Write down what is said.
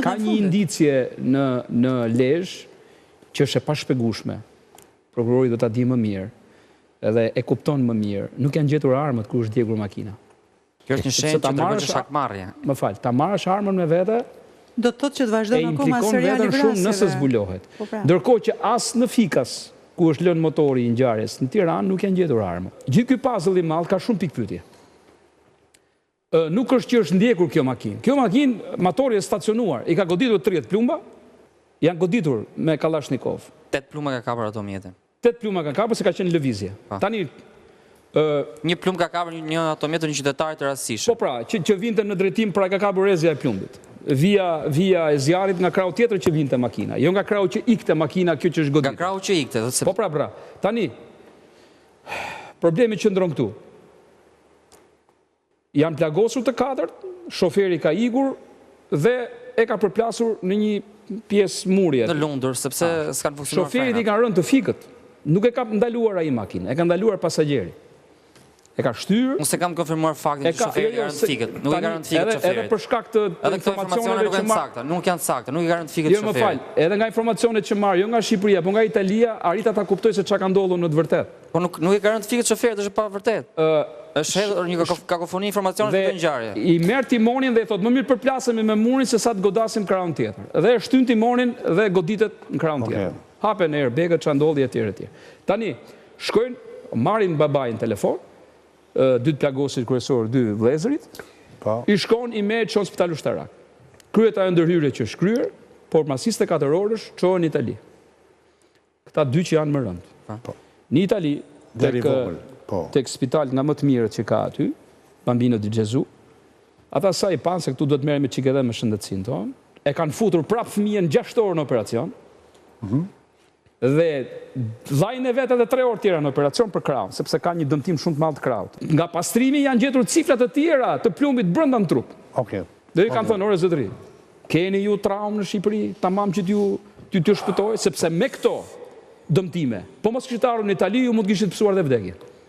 ka një indicje në Lezhë që është e pashpjegueshme. Prokurori do ta di më mirë edhe e kupton më mirë. Nuk janë gjetur armët kur është djegur makina. Kjo është një shenjë që tregon që shakmarrje. Më fal, ta marrësh armën me vete do të thotë që të vazhdon akoma seriali vrasjeve. Shumë nëse zbulohet. Ndërkohë që as në Fikas, ku është lënë motori i ngjarjes në Tiranë, nuk janë gjetur armë. Gjithë ky puzzle i madh ka shumë pikë pyetje. Nuk është që është ndjekur kjo makinë. Kjo makinë, motori është stacionuar, i ka goditur 30 plumba, janë goditur me Kalashnikov. 8 plumba ka kapur ato mjetin. 8 plumba ka kapur se ka qenë lëvizje. Tani një plumb ka kapur një automjetur një qytetari të rastësishëm. Po pra, që vinte në drejtim pra ka kapur rezja e plumbit. Via e zjarit nga krau tjetër që vinte makina. Jo nga krau që ikte makina kjo që është goditur. Nga krau që ikte. Po pra. Tani, problemi qëndron këtu. Janë plagosur të katërt, shoferi ka ikur dhe e ka përplasur në një pjesë murje. Në lundur, sepse s'kanë funksionuar frenat. Shoferit i ka rënë të fikët. Nuk e ka ndaluar ai makinë, e ka ndaluar pasagjeri. E ka shtyrë. Unë se kam konfirmuar faktin që shoferi ka rënë të fikët. Nuk i ka rënë të fikët shoferit. Edhe për shkak të informacioneve që marr. Nuk janë sakta, nuk i ka rënë të fikët shoferit. Jo, më fal, edhe nga informacionet që marr, jo nga Shqipëria, po nga Italia, arrita ta kuptoj se çka ka ndodhur në të vërtetë. Po nuk i ka rënë të fikët shoferit, është pa vërtetë. Është hedhur një kakofoni informacione të ngjarje. I merr timonin dhe i thotë më mirë përplasemi me murin se sa të godasim krahun tjetër. Dhe e shtyn timonin dhe goditet në krahun tjetër. Hapen airbag-et, ç'a ndodhi etj. Tani, shkojnë, marrin babain telefon, dy të plagosit kryesor, dy vëllezërit, i shkon i merr çon spital ushtarak. Kryet ajo ndërhyrje që është kryer, por pas 24 orësh çohen në Itali. Këta dy që janë më rënd. Në Itali, tek spitalet nga më të mirët që ka aty, Bambino di Gesù, ata sa i panë se këtu do të merrem me çike edhe me shëndetësinë tonë, e kanë futur prap fëmijën 6 orë në operacion. Dhe dhajnë e vetë edhe 3 orë tjera në operacion për krahun, sepse ka një dëmtim shumë të madh të krahut. Nga pastrimi janë gjetur cifra të tjera të plumbit brenda në trup. Dhe i kanë thënë, ore zotëri, keni ju traumë në Shqipëri, tamam që t'ju shpëtoj, sepse me këto dëmtime, po mos kishit ardhur në Itali, ju mund të kishit psuar dhe vdekje.